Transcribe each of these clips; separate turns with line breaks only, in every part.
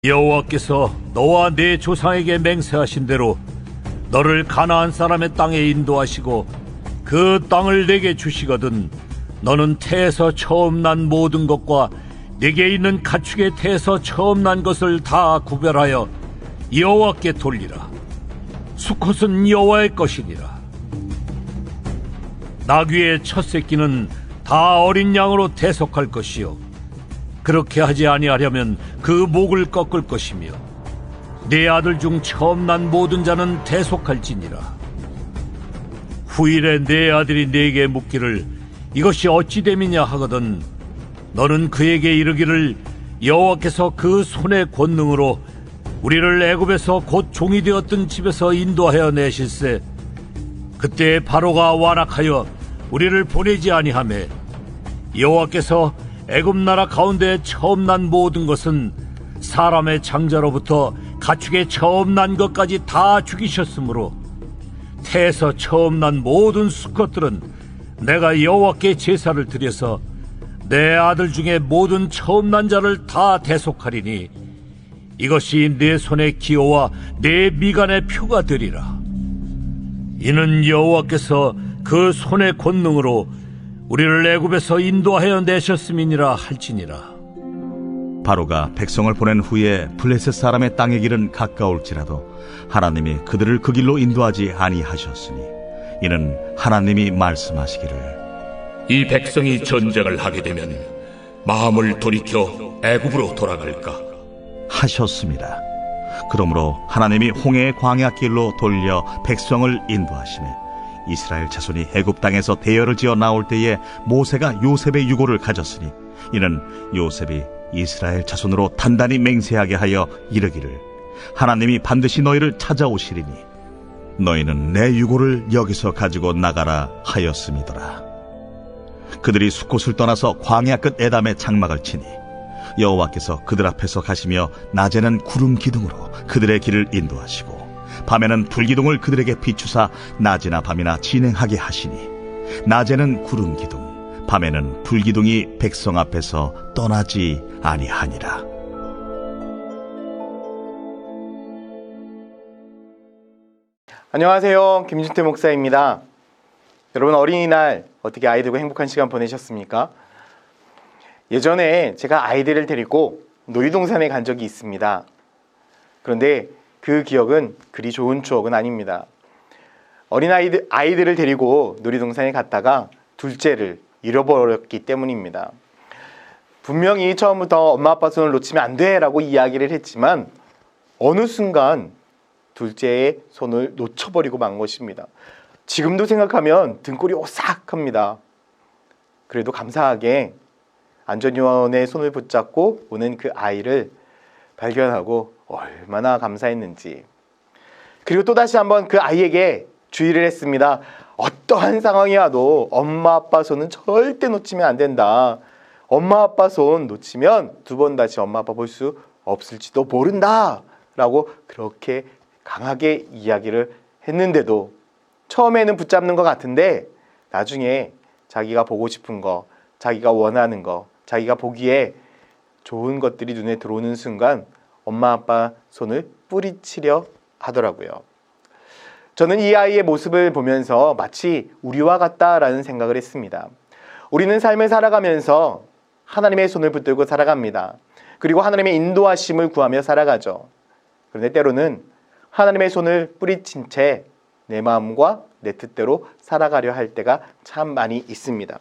여호와께서 너와 네 조상에게 맹세하신 대로 너를 가나안 사람의 땅에 인도하시고 그 땅을 내게 주시거든 너는 태에서 처음 난 모든 것과 네게 있는 가축의 태에서 처음 난 것을 다 구별하여 여호와께 돌리라. 수컷은 여호와의 것이니라. 나귀의 첫 새끼는 다 어린 양으로 대속할 것이요 그렇게 하지 아니하려면 그 목을 꺾을 것이며 네 아들 중 처음 난 모든 자는 대속할지니라. 후일에 네 아들이 네게 묻기를 이것이 어찌 됨이냐 하거든 너는 그에게 이르기를 여호와께서 그 손의 권능으로 우리를 애굽에서 곧 종이 되었던 집에서 인도하여 내실세 그때 바로가 완악하여 우리를 보내지 아니하매 여호와께서 애굽 나라 가운데 처음 난 모든 것은 사람의 장자로부터 가축의 처음 난 것까지 다 죽이셨으므로 태에서 처음 난 모든 수컷들은 내가 여호와께 제사를 드려서 내 아들 중에 모든 처음 난 자를 다 대속하리니 이것이 내 손의 기호와 내 미간의 표가 되리라. 이는 여호와께서 그 손의 권능으로 우리를 애굽에서 인도하여 내셨음이니라 할지니라.
바로가 백성을 보낸 후에 블레셋 사람의 땅의 길은 가까울지라도 하나님이 그들을 그 길로 인도하지 아니하셨으니 이는 하나님이 말씀하시기를
이 백성이 전쟁을 하게 되면 마음을 돌이켜 애굽으로 돌아갈까
하셨습니다. 그러므로 하나님이 홍해의 광야 길로 돌려 백성을 인도하시매 이스라엘 자손이 애굽 땅에서 대열을 지어 나올 때에 모세가 요셉의 유고를 가졌으니 이는 요셉이 이스라엘 자손으로 단단히 맹세하게 하여 이르기를 하나님이 반드시 너희를 찾아오시리니 너희는 내 유고를 여기서 가지고 나가라 하였음이더라. 그들이 숫곳을 떠나서 광야 끝 에담에 장막을 치니 여호와께서 그들 앞에서 가시며 낮에는 구름 기둥으로 그들의 길을 인도하시고 밤에는 불기둥을 그들에게 비추사 낮이나 밤이나 진행하게 하시니 낮에는 구름 기둥 밤에는 불기둥이 백성 앞에서 떠나지 아니하니라.
안녕하세요. 김준태 목사입니다. 여러분 어린이날 어떻게 아이들과 행복한 시간 보내셨습니까? 예전에 제가 아이들을 데리고 놀이동산에 간 적이 있습니다. 그런데 그 기억은 그리 좋은 추억은 아닙니다. 아이들을 데리고 놀이동산에 갔다가 둘째를 잃어버렸기 때문입니다. 분명히 처음부터 엄마 아빠 손을 놓치면 안 돼 라고 이야기를 했지만 어느 순간 둘째의 손을 놓쳐버리고 만 것입니다. 지금도 생각하면 등골이 오싹합니다. 그래도 감사하게 안전요원의 손을 붙잡고 오는 그 아이를 발견하고 얼마나 감사했는지. 그리고 또다시 한번 그 아이에게 주의를 했습니다. 어떠한 상황이 와도 엄마 아빠 손은 절대 놓치면 안 된다. 엄마 아빠 손 놓치면 두 번 다시 엄마 아빠 볼 수 없을지도 모른다 라고 그렇게 강하게 이야기를 했는데도 처음에는 붙잡는 것 같은데 나중에 자기가 보고 싶은 거, 자기가 원하는 거, 자기가 보기에 좋은 것들이 눈에 들어오는 순간 엄마 아빠 손을 뿌리치려 하더라고요. 저는 이 아이의 모습을 보면서 마치 우리와 같다라는 생각을 했습니다. 우리는 삶을 살아가면서 하나님의 손을 붙들고 살아갑니다. 그리고 하나님의 인도하심을 구하며 살아가죠. 그런데 때로는 하나님의 손을 뿌리친 채 내 마음과 내 뜻대로 살아가려 할 때가 참 많이 있습니다.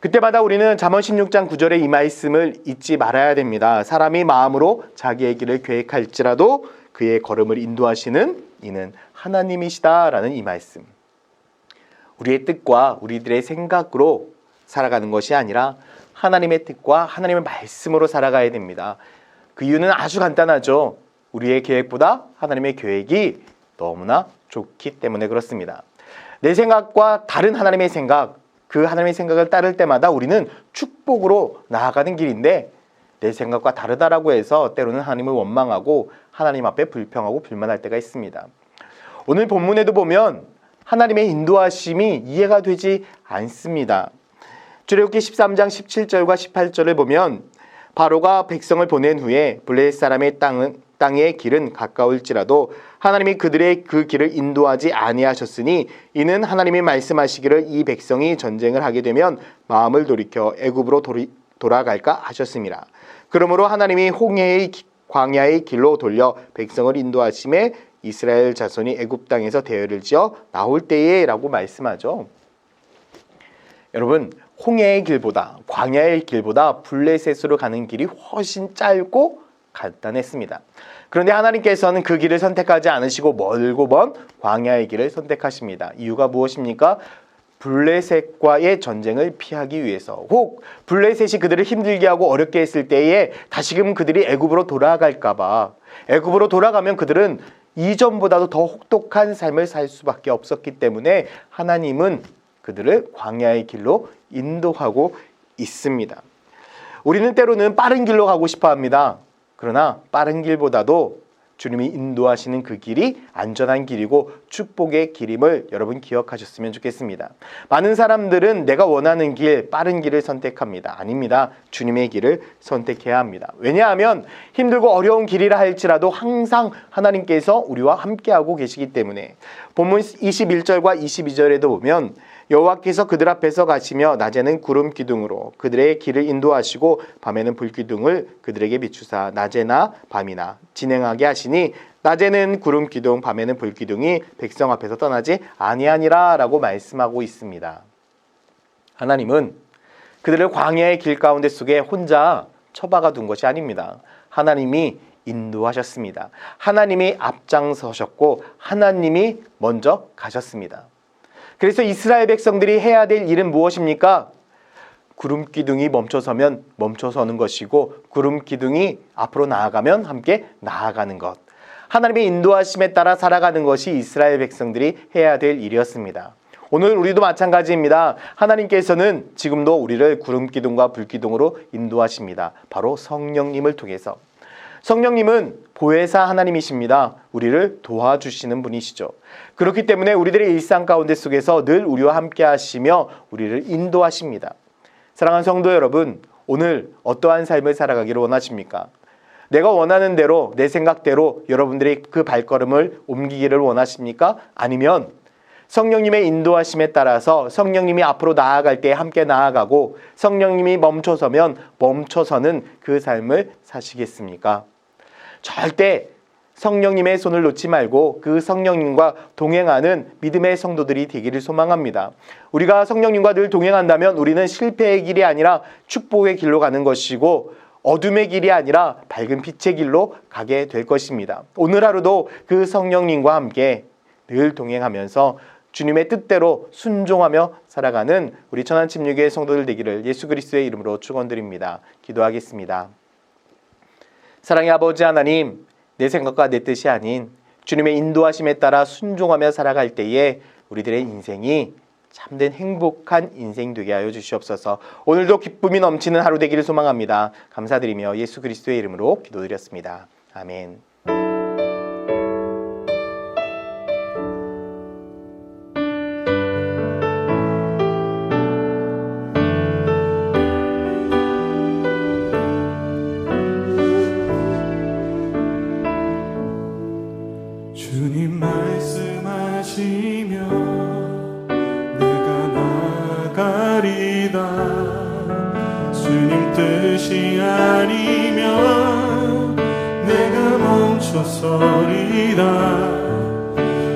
그때마다 우리는 잠언 16장 9절의 이 말씀을 잊지 말아야 됩니다. 사람이 마음으로 자기의 길을 계획할지라도 그의 걸음을 인도하시는 이는 하나님이시다라는 이 말씀. 우리의 뜻과 우리들의 생각으로 살아가는 것이 아니라 하나님의 뜻과 하나님의 말씀으로 살아가야 됩니다. 그 이유는 아주 간단하죠. 우리의 계획보다 하나님의 계획이 너무나 좋기 때문에 그렇습니다. 내 생각과 다른 하나님의 생각, 그 하나님의 생각을 따를 때마다 우리는 축복으로 나아가는 길인데 내 생각과 다르다라고 해서 때로는 하나님을 원망하고 하나님 앞에 불평하고 불만할 때가 있습니다. 오늘 본문에도 보면 하나님의 인도하심이 이해가 되지 않습니다. 출애굽기 13장 17절과 18절을 보면 바로가 백성을 보낸 후에 블레셋 사람의 땅의 길은 가까울지라도 하나님이 그들의 그 길을 인도하지 아니하셨으니 이는 하나님이 말씀하시기를 이 백성이 전쟁을 하게 되면 마음을 돌이켜 애굽으로 돌아갈까 하셨습니다. 그러므로 하나님이 홍해의 광야의 길로 돌려 백성을 인도하심에 이스라엘 자손이 애굽 땅에서 대열을 지어 나올 때에 라고 말씀하죠. 여러분, 홍해의 길보다 광야의 길보다 블레셋으로 가는 길이 훨씬 짧고 간단했습니다. 그런데 하나님께서는 그 길을 선택하지 않으시고 멀고 먼 광야의 길을 선택하십니다. 이유가 무엇입니까? 블레셋과의 전쟁을 피하기 위해서, 혹 블레셋이 그들을 힘들게 하고 어렵게 했을 때에 다시금 그들이 애굽으로 돌아갈까봐, 애굽으로 돌아가면 그들은 이전보다도 더 혹독한 삶을 살 수밖에 없었기 때문에 하나님은 그들을 광야의 길로 인도하고 있습니다. 우리는 때로는 빠른 길로 가고 싶어 합니다. 그러나 빠른 길보다도 주님이 인도하시는 그 길이 안전한 길이고 축복의 길임을 여러분 기억하셨으면 좋겠습니다. 많은 사람들은 내가 원하는 길, 빠른 길을 선택합니다. 아닙니다. 주님의 길을 선택해야 합니다. 왜냐하면 힘들고 어려운 길이라 할지라도 항상 하나님께서 우리와 함께하고 계시기 때문에 본문 21절과 22절에도 보면 여호와께서 그들 앞에서 가시며 낮에는 구름 기둥으로 그들의 길을 인도하시고 밤에는 불 기둥을 그들에게 비추사 낮에나 밤이나 진행하게 하시니 낮에는 구름 기둥 밤에는 불 기둥이 백성 앞에서 떠나지 아니하니라 라고 말씀하고 있습니다. 하나님은 그들을 광야의 길 가운데 속에 혼자 처박아 둔 것이 아닙니다. 하나님이 인도하셨습니다. 하나님이 앞장서셨고 하나님이 먼저 가셨습니다. 그래서 이스라엘 백성들이 해야 될 일은 무엇입니까? 구름 기둥이 멈춰서면 멈춰서는 것이고 구름 기둥이 앞으로 나아가면 함께 나아가는 것. 하나님의 인도하심에 따라 살아가는 것이 이스라엘 백성들이 해야 될 일이었습니다. 오늘 우리도 마찬가지입니다. 하나님께서는 지금도 우리를 구름 기둥과 불 기둥으로 인도하십니다. 바로 성령님을 통해서. 성령님은 보혜사 하나님이십니다. 우리를 도와주시는 분이시죠. 그렇기 때문에 우리들의 일상 가운데 속에서 늘 우리와 함께 하시며 우리를 인도하십니다. 사랑하는 성도 여러분, 오늘 어떠한 삶을 살아가기를 원하십니까? 내가 원하는 대로, 내 생각대로 여러분들이 그 발걸음을 옮기기를 원하십니까? 아니면 성령님의 인도하심에 따라서 성령님이 앞으로 나아갈 때 함께 나아가고 성령님이 멈춰서면 멈춰서는 그 삶을 사시겠습니까? 절대 성령님의 손을 놓지 말고 그 성령님과 동행하는 믿음의 성도들이 되기를 소망합니다. 우리가 성령님과 늘 동행한다면 우리는 실패의 길이 아니라 축복의 길로 가는 것이고 어둠의 길이 아니라 밝은 빛의 길로 가게 될 것입니다. 오늘 하루도 그 성령님과 함께 늘 동행하면서 주님의 뜻대로 순종하며 살아가는 우리 천안침례교회 성도들 되기를 예수 그리스도의 이름으로 축원드립니다. 기도하겠습니다. 사랑의 아버지 하나님, 내 생각과 내 뜻이 아닌 주님의 인도하심에 따라 순종하며 살아갈 때에 우리들의 인생이 참된 행복한 인생 되게 하여 주시옵소서. 오늘도 기쁨이 넘치는 하루 되기를 소망합니다. 감사드리며 예수 그리스도의 이름으로 기도드렸습니다. 아멘.
주님 말씀하시며 내가 나가리다. 주님 뜻이 아니면 내가 멈춰서리다.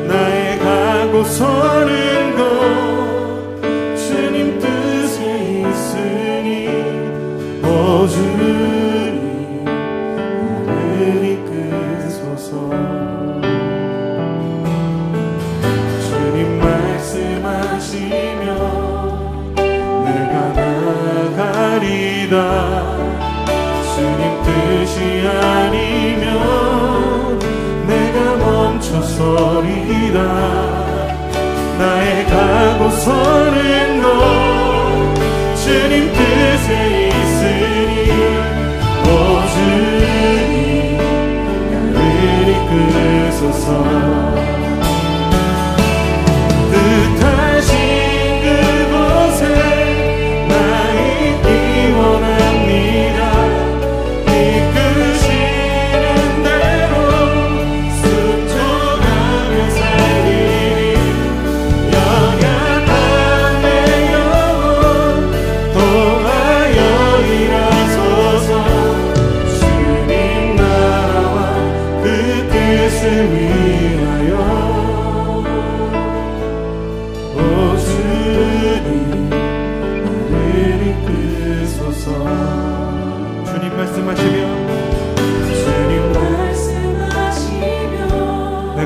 나의 가고 서는 것 주님 뜻에 있으니 오 주님 나를 이끄소서. 말씀하시며 내가 나가리다. 주님 뜻이 아니면 내가 멈춰서리다. 나의 가고 서는 것 주님 뜻에 있으니 오 주님 나를 이끄소서. 뜻하신 그곳에 나 있기 원합니다.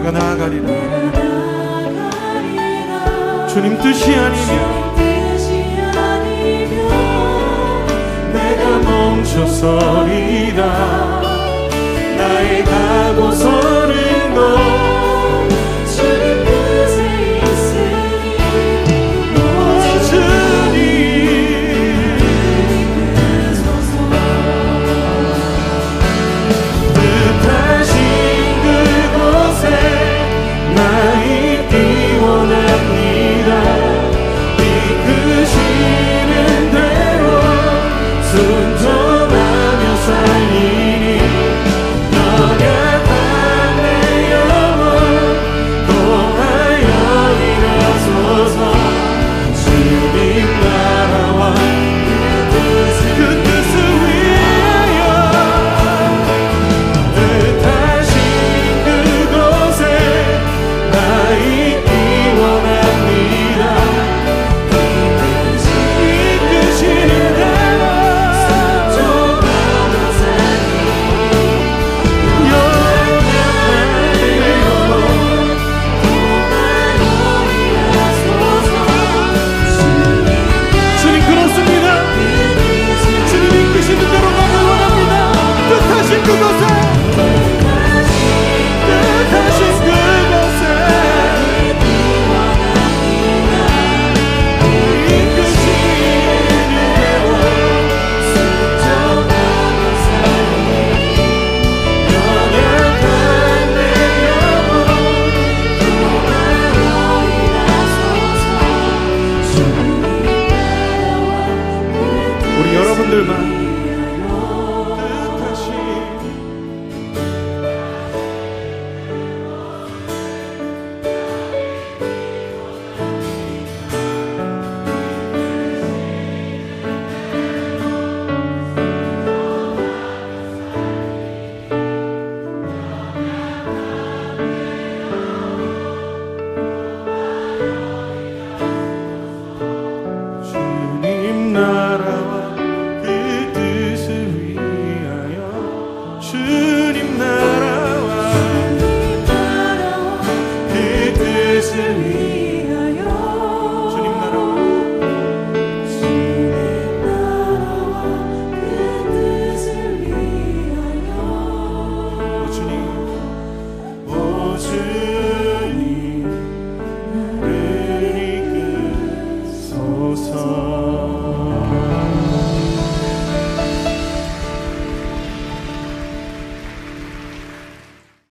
내가 나아가리라. 주님 뜻이 아니면 내가 멈춰서리라.